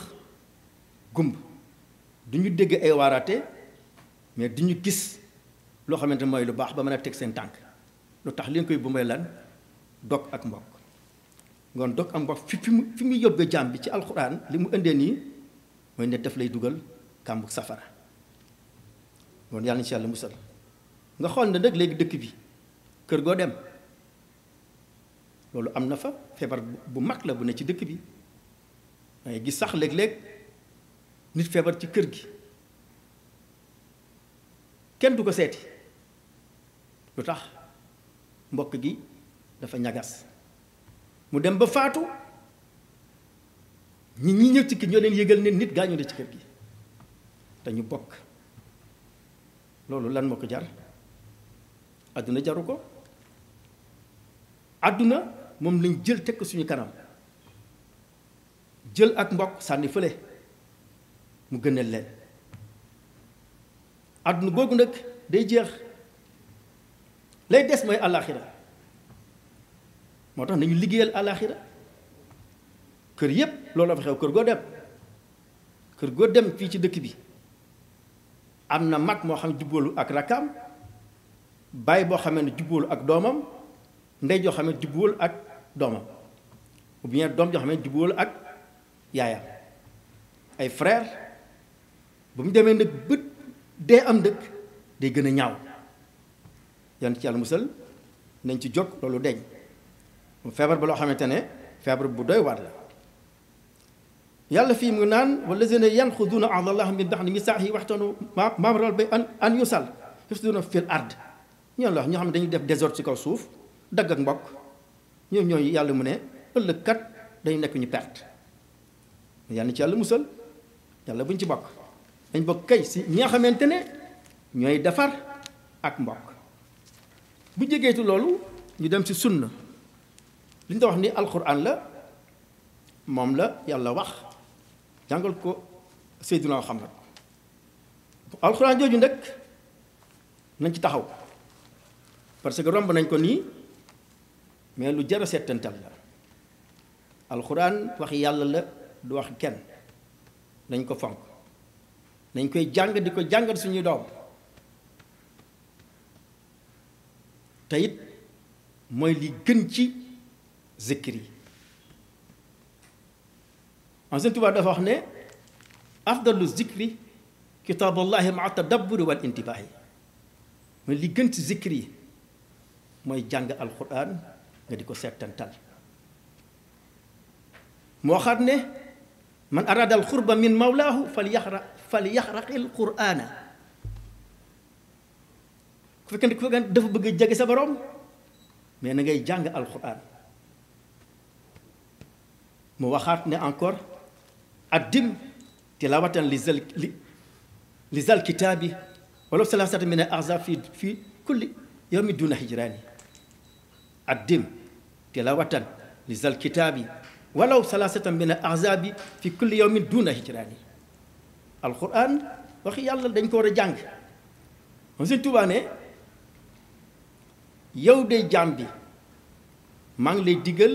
gumb duñu dégg ay waaraate mais duñu gis loo xamante mooy lu baax ba mën a teg seen tànk lu tax li koy bu may lan dog ak mbokk ngoon dog ak mbokk fi mu yóbbee jaam bi ci alxuraan li mu indee nii mooy ne def lay dugal kàmbu safara ngoon yàlla insha Allah musal nga xool na nag léegi dëkk bi kër goo dem loolu am na fa feebar bu mag la bu ne ci dëkk bi waaye gis sax léeg-léeg nit feebar ci kër gi kenn du ko seeti lu tax mbokk gi dafa ñagas mu dem ba faatu ñi ñëw ci kër ñoo leen yëgal ne nit gaañu ne ci kër gi dañu bokk loolu lan moo ko jar àdduna jaru ko àdduna moom lañ jël teg ko suñu kanam jël ak mbokk sànni fële mu gënal leen àdduna googu nag day jeex lay des mooy àllaaxira moo tax nañu liggéeyal àllaaxira kër yépp loolu fa xew kër goo dem fii ci dëkk bi am na mag moo xam jubboolu ak rakkaam baay boo xamee ne jubboolu ak doomam ndey joo xam ne jubbuwul ak doomam ou bien doom joo xam ne jubbuwul ak yaayam ay frère bu mu demee nag bët dee am dëkk day gën a ñaaw yan ci yàlla musal nañ ci jóg loolu deñ mu feebar ba loo xamante ne feebar bu doy waar la yàlla fii mu naan wallazina yanquduuna ahdallahi min ba'di misaaqihi waxtanu maamral bay an yusal yufsiduuna fil ard ñoom la ñoo xam ne dañuy def désordre ci kaw suuf dagg ak mbokk ñoom ñooy yàlla mu ne ëllëg kat dañu nekk ñu perte yàlla ci yàlla musal yàlla buñ ci bokk dañ bokk kay si ñi nga xamante ne ñooy defar ak mbokk bu jegeetu loolu ñu dem ci sunna li ñu wax ni alquran la moom la yàlla wax jàngal ko Seydina Muhammad alquran jooju nag nañ ci taxaw parce que romb nañ ko nii mais lu jar a settantal la alquran wax yàlla la du wax kenn nañ ko fonk nañ koy jàng di ko jàngal suñuy doom te it mooy li gën ci zikr yi en Sëñ Tuubaa dafa wax ne afdalu zikri kitaabullahi maa tadabburi wal intibaahi mooy li gën ci zikr yi mooy jàng alquran nga di ko settantal moo xam ne man arada al xurba min mawlaahu falyaxraqi al qur'ana ku fekkee dafa bëgg a jege sa borom mais na ngay jàng alquran mu waxaat ne encore addim tilawatan li zal kitaabi wala salaasata min al ahzab fi kulli yawmi duna hijraani addim tilawatan li zal kitaabi walaw salaasatan min al ahzaabi fi kulli yawmin duna hijraani alquran waxi yàlla dañ ko war a jàng moom Sëñ Tuubaa ne yow de jaam bi maa ngi lay digal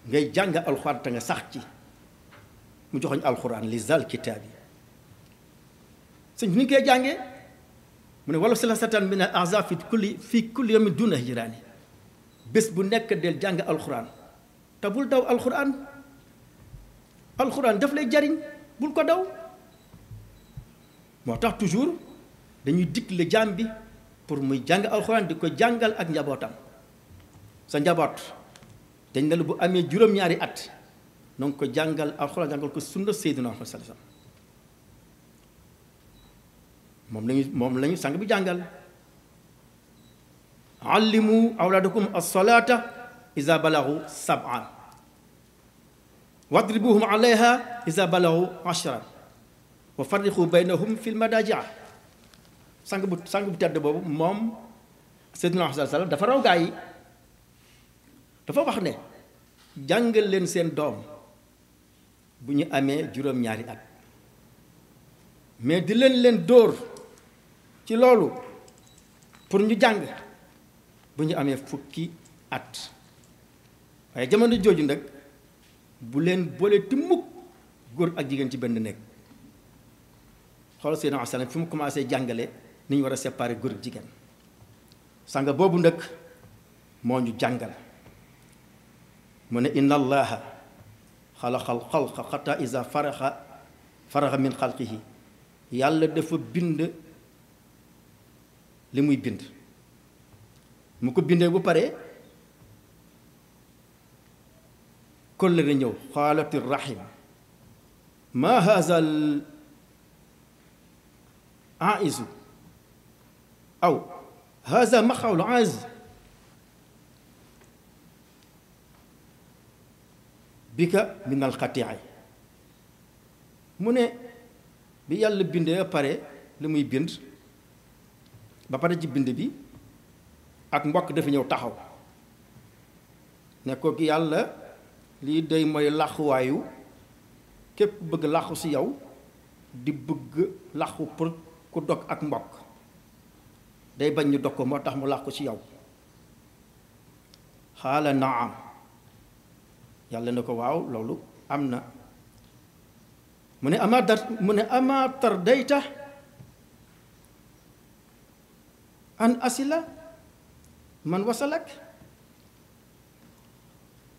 ngay jàng alquran te nga sax ci mu joxoñ alquran li zal kitaabi sëñ bi ni koy jàngee mu ne walaw salaasatan min al ahzaabi fi kulli yawmin duna hijraani bés bu nekk del jàng alquran te bul daw alquran daf lay jariñ bul ko daw moo tax toujours dañuy digle jaam bi pour muy jàng alquran di ko jàngal ak njabootam sa njaboot dañ ne la bu amee juróom-ñaari at na nga ko jàngal alquran jàngal ko sunna Seydina Muhammad sallallahu alayhi wasallam moom lañu sang bi jàngal allimu awlaadakum as-salaata iza balagu sab'an wadribuhum alayha iza balagu ashran wa farriqu baynahum fil madaaji' sang bu tedd boobu moom Seydina Muhammad sallallahu alayhi wasallam dafa raw gaa yi dafa wax ne jàngal leen seen doom bu ñu amee juróom-ñaari at mais di leen dóor ci loolu pour ñu jàng bu ñu amee fukki at waaye jamono jooju nag bu leen boole ti mukk góor ak jigéen ci benn nekk xoolal Seydina Muhammad fi mu commencé jàngale ni ñu war a séparer góor ak jigéen sanga boobu nag moo ñu jàngal mu ne inna allaha xalaqal xalqa xata isa faraxa min xalqihi yàlla dafa bind li muy bind mu ko bindee bu pare kóllëre ñëw xaalati rahim ma haza al aizu aw haza maxawlu aiz bika min alxatiay mu ne bi yàlla bindee ba pare li muy bind ba pare ci bind bi ak mbokk dafa ñëw taxaw ne ko ki yàlla lii day mooy làquwaayu képp bëgg làqu ci yow di bëgg làqu pour ku dog ak mbokk day bañ ñu dog ko moo tax mu làqu ci yow xaala naam yàlla ne ko waaw loolu am na mu ne ama tardayta an asila man wasalak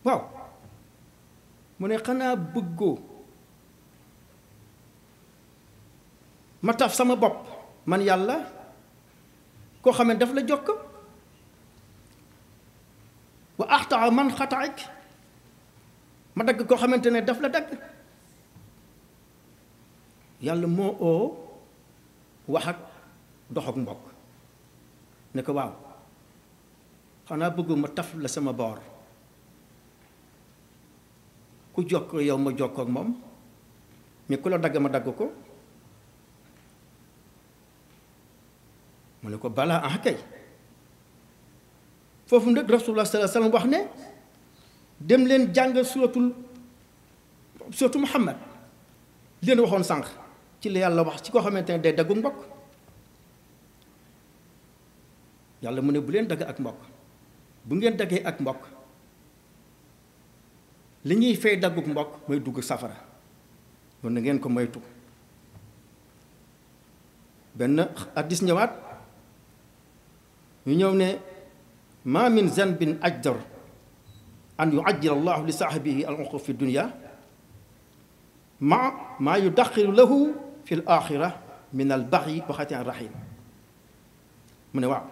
waaw mu ne xanaa bëggoo ma taf sama bopp man yàlla koo xam ne daf la jokk wa axtaa man xataak ma dagg koo xamante ne daf la dagg yàlla moo oo wax ak dox ak mbokk ne ko waaw xanaa bëggu ma taf la sama boor ku jokk yow ma jokk ak moom mais ku la dagg ma dagg ko mu ne ko balaa ah kay foofu nag rasulullah sallallahu alayhi wasallam wax ne dem leen jàng suratu Muhammad leen waxoon sànq ci la yàlla wax ci koo xamante ne day daggu mbokk yàlla mu ne bu leen dagg ak mbokk bu ngeen daggee ak mbokk li ñuy fay dagguk mbokk mooy dugg safara kon na ngeen ko moytu benn hadiis ñëwaat ñu ñëw ne ma min zanbin ajdar an yuajjila allahu li saahibihi al uquba fi dunya maa yudaxiru lahu fi l axira min al baxyi wa xati an rahim mu ne waaw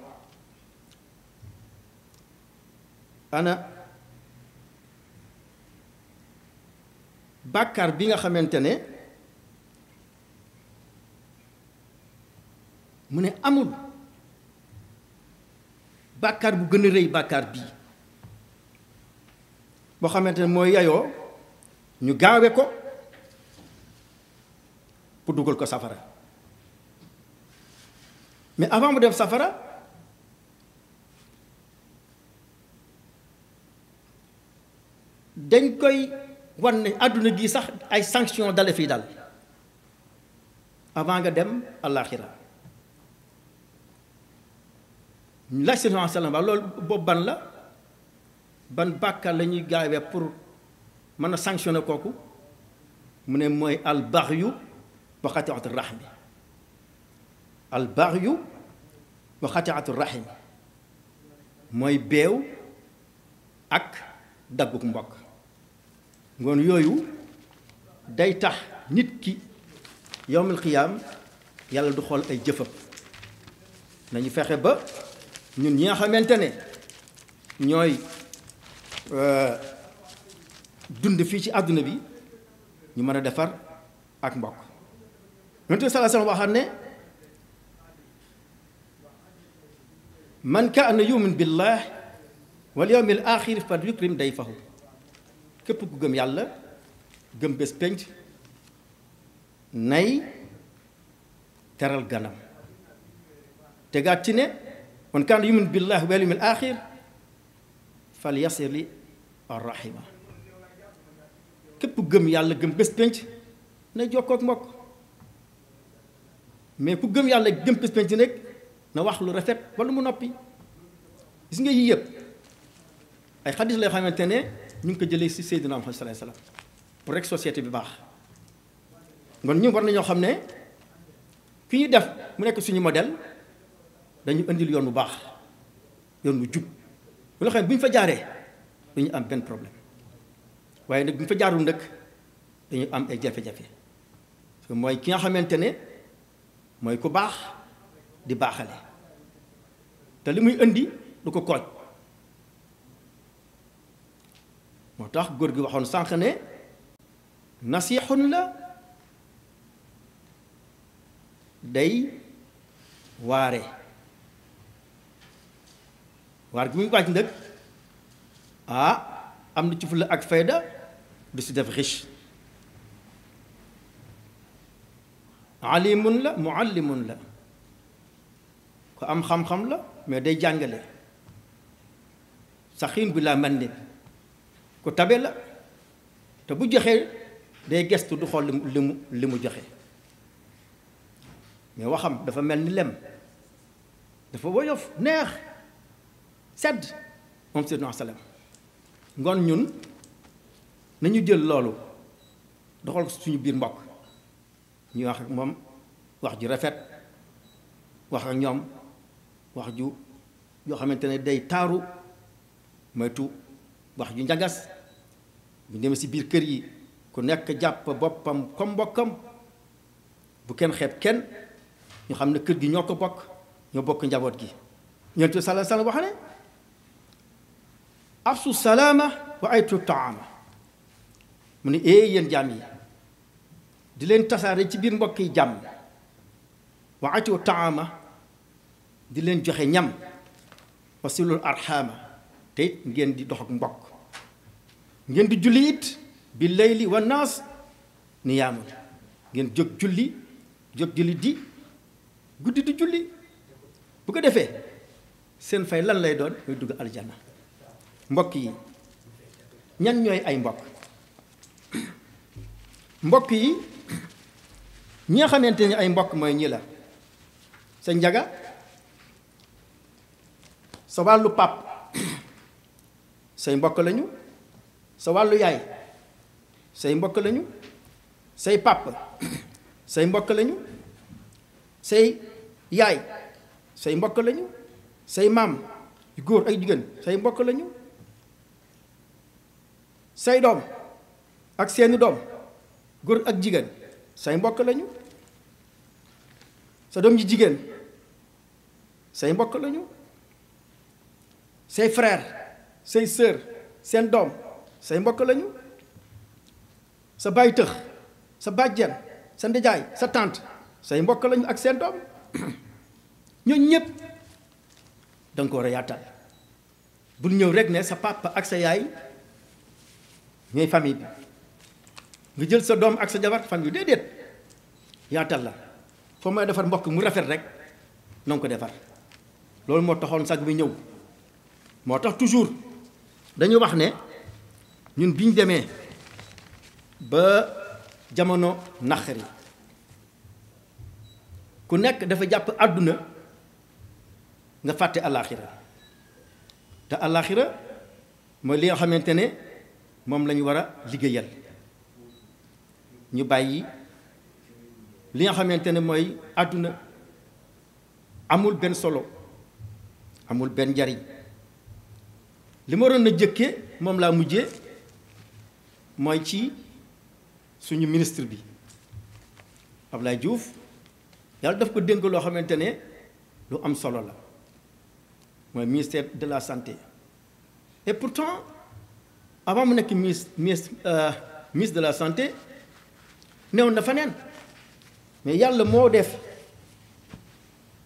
ana bàkkaar bi nga xamante ne mu ne amul bàkkaar bu gën a rëy bàkkaar bii boo xamante ne mooy yayoo ñu gaawe ko pour dugal ko safara mais avant mu dem safara dañ koy wan ne àdduna gi sax ay sanction dale fii dal avant nga dem àllaaxira laaj seen sallam waaw loolu boobu ban la ban bàkkaar la ñuy gaawee pour mën a sanctionner kooku mu ne mooy albaxyu wa xatiatu rahmi albaxyu wa xatiatu rahim mooy beew ak dagguk mbokk ngoon yooyu day tax nit ki yowmal xiyaam yàlla du xool ay jëfam nañu fexe ba ñun ñi nga xamante ne ñooy dund fii ci àdduna bi ñu mën a defar ak mbokk yonent bi sallallahu alayhi wa sallam waxaat ne man kaana yu'minu billah wal yawmil aaxir fal yukrim dayfahu képp ku gëm yàlla gëm bés penc nay teral ganam tegaat ci ne man kaana yu'minu billahi wal yawmil aaxir fal yasir li arrahima képp ku gëm yàlla gëm bés penc na jokkoo ak mbokk mais ku gëm yàlla gëm bés penc nag na wax lu rafet wala mu noppi gis nga yii yëpp ay xadis la yoo xamante ne ñu ngi ko jëlee ci Seydina Muhammad sallallahu alayhi wasallam pour rek société bi baax kon ñu war nañoo xam ne ki ñu def mu nekk suñu modèle dañu indil yoon bu baax yoon bu jub bu loo xam ne bu ñu fa jaaree duñu am benn problème waaye nag bu ñu fa jaarul nag dañu am ay jafe-jafe parce que mooy ki nga xamante ne mooy ku baax di baaxale te li muy indi du ko kooj moo tax góor gi waxoon sànq ne nasixun la day waare waar gi muy wàcc nag am na ci fulla ak fayda du si def riche alimun la muallimun la ku am xam-xam la mais day jàngale saxiin bi laa man ne ku tabe la te bu joxee day gestu du xool li mu joxe mais waxam dafa mel ni lem dafa woyof neex sedd moom Seydina sallam ngoon ñun nañu jël loolu doxal ko suñu biir mbokk ñuy wax ak moom wax ju rafet wax ak ñoom wax ju yoo xamante ne day taaru moytu wax ju njagas bu demee si biir kër yi ku nekk jàpp boppam comme mbokkam bu kenn xeeb kenn ñu xam ne kër gi ñoo ko bokk ñoo bokk njaboot gi. Yonent bi sallallahu alayhi wa sallam wax ne afsu salaama wa aytu taama, mu ne yéen jaam yi di leen tasaare ci biir mbokk yi jàmm, wa aytu taama di leen joxe ñam, wasilul arxaama te it ngeen di dox ak mbokk, ngeen di julli it bi layli wa naas niyaamun, ngeen jóg julli di guddi di julli. bu ko defee seen fay lan lay doon? muy dugg aljanna. mbokk yi ñan ñooy ay mbokk? mbokk yi ñi nga xamante ni ay mbokk mooy ñi la sa njaga, sa wàllu pap say mbokk lañu, sa wàllu yaay say mbokk lañu, say pap say mbokk lañu, say yaay say mbokk lañu, say maam yu góor ak jigéen say mbokk lañu, say doom ak seeni doom góor ak jigéen say mbokk lañu, sa doom ji jigéen say mbokk lañu, say frère say sœur seen doom say mbokk lañu, sa baay tëx sa bàjjen sa ndijaay sa tante say mbokk lañu ak seen doom. ñooñu ñëpp da nga ko war a yaatal. bul ñëw rek ne sa papa ak sa yaay ñooy famille bi nga jël sa doom ak sa jabar famille déedéet, yaatal la. foo may defar mbokk mu rafet rek na nga ko defar. loolu moo taxoon sag bi ñëw. moo tax toujours dañu wax ne ñun biñ demee ba jamono naqari ku nekk dafa jàpp àdduna nga fàtte àllaaxira, te àllaaxira mooy li nga xamante ne moom la ñu war a liggéeyal. ñu bàyyi li nga xamante ne mooy àdduna amul benn solo, amul benn njariñ. li ma waroon a jëkke moom laa mujjee mooy ci suñu ministre bi Abdoulaye Diouf. yàlla daf ko dénk loo xamante ne lu am solo la, mooy ministère de la santé. et pourtant avant mu nekk ministre de la santé néew na fa neen, mais yàlla moo def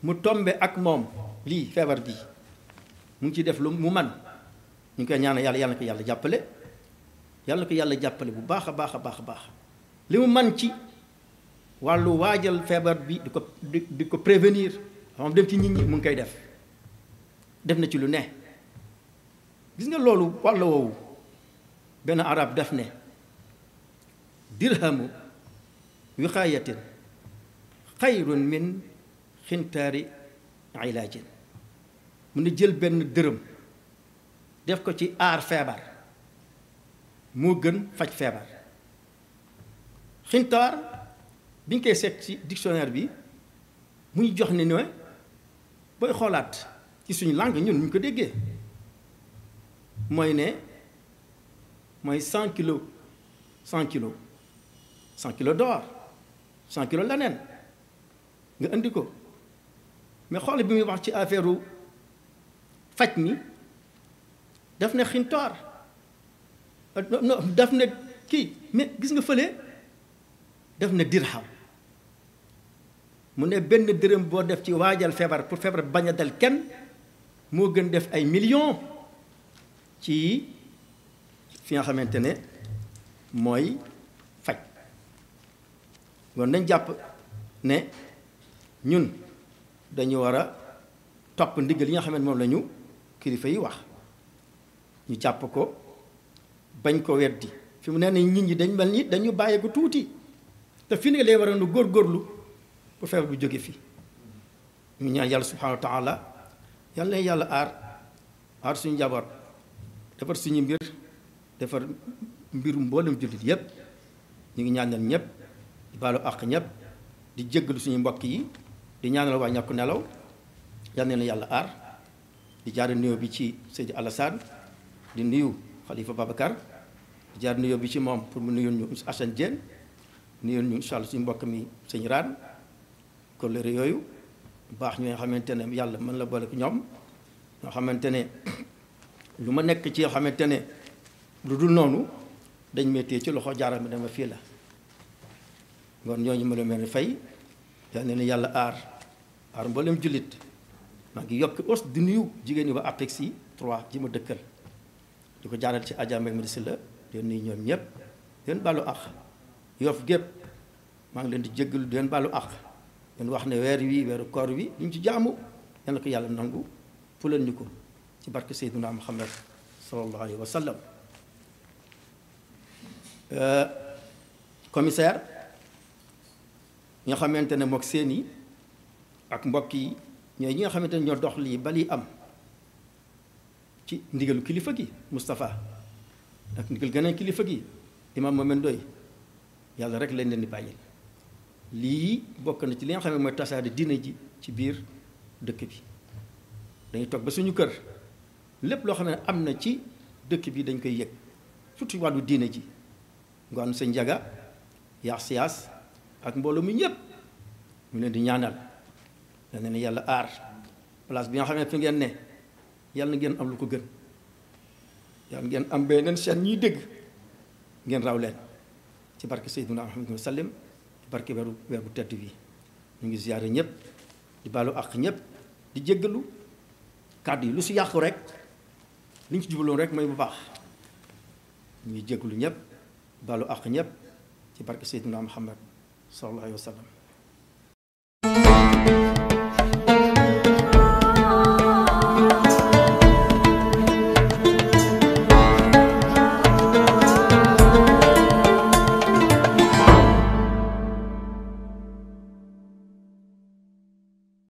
mu tombe ak moom lii feebar bi mu ngi ciy def lu mu man. ñu ngi koy ñaanal yàlla na ko yàlla jàppale, yàlla na ko yàlla jàppale bu baax a baax a baax a baax. li mu man ci wàllu waajal feebar bi di ko prévenir xam dem ci nit ñi mu ngi koy def na ci lu ne. gis nga loolu wàllu woowu benn arab def ne dirhamu wiqaayatin xayrun min xintaari ilaajin. mu ne jël benn dërëm def ko ci aar feebar moo gën faj feebar. xintaar bi ñu koy seet ci dictionnaire bi muy jox ne ne booy xoolaat ci suñu langue ñun ñu ko déggee mooy ne mooy 100 kilos 100 kilos 100 kilos d'or 100 kilos leneen nga indi ko. mais xool bi muy wax ci affaire faj mi daf ne xintaar daf ne kii, mais gis nga fële def na dirham. mu ne benn dërëm boo def ci waajal feebar pour feebar bañ a dal kenn moo gën def ay millions ci fi nga xamante ne mooy faj. kon nañ jàpp ne ñun dañu war a topp ndigal yi nga xam ne moom la ñu kilifa yi wax, ñu jàpp ko bañ ko weddi. fi mu ne nii nit ñi dañ mel ni dañu bàyyi ko tuuti, te fi ne lee war a nu góorgóorlu pour feebar bu jóge fii. ñu ñaan yàlla subhanahu wa taala yàlla na yàlla aar suñu njaboot, defar suñu mbir, defar mbiru mboolem jullit yépp. ñu ngi ñaanal ñëpp di baalu àq ñëpp, di jéggalu suñu mbokk yi, di ñaanal waa ñàkk nelaw yal na yàlla aar. di jaare nuyoo bi ci Seydi Alassane, di nuyu Khalifa Babacar, jaar nuyoo bi ci moom pour mu nuyoon ñu Assane Diène nuyoon ñu incha allah suñu mbokk mi sëñ Raan kóllëre yooyu baax ñi nga xamante ne yàlla mën la boole ko ñoom ñoo xamante ne lu ma nekk ci yoo xamante ne lu dul noonu dañ may téye ci loxo jaaral mi dama fii la ngoon ñooñu ma la mel ni fay yal na yàlla aar mboolem jullit maa ngi yokk os di nuyu jigéen ñi ba APEXI 3 ji ma dëkkal di ko jaaral ci Adja Mbaye Medicine la di nuyu ñoom ñëpp di leen baalu àq Yoff gépp maa ngi leen di jéggalu di leen baalu àq leen wax ne weer wi weeru koor wi li ñu ci jaamu yal na ko yàlla nangu fulal ñu ko ci barke Seydina Muhammad sallallahu alayhi wa sallam. Commissaire ñi nga xamante ne mook seeni ak mbokk yi ñooy ñi nga xamante ne ñoo dox lii ba lii am ci ndigalu kilifa gi Moustapha ak ndigal geneen kilifa gi imam Mohamed Ndoye yàlla rek lañ leen di bàyyil lii bokk na ci li nga xam ne mooy tasaare diine ji ci biir dëkk bi dañuy toog ba suñu kër lépp loo xam ne am na ci dëkk bi dañ koy yëg surtout wàllu diine ji ngoon sa njaga yaax siyaas ak mbooloo mi ñëpp ñu leen di ñaanal yal na yàlla aar place bi nga xam ne fi ngeen ne yàlla na ngeen am lu ko gën yàlla ngeen am beneen seen ñiy dégg ngeen raw leen ci barke Seydina Muhammad sallam ci barke weer bu tedd bi ñu ngi ziyaare ñëpp di baalu àq ñëpp di jéggalu kàddu yi lu si yàqu rek li ñu ci jubaloon rek mooy bu baax ñu ngi jéggalu ñëpp baalu àq ñëpp ci barke Seydina Muhammad sallallahu alayhi wa sallam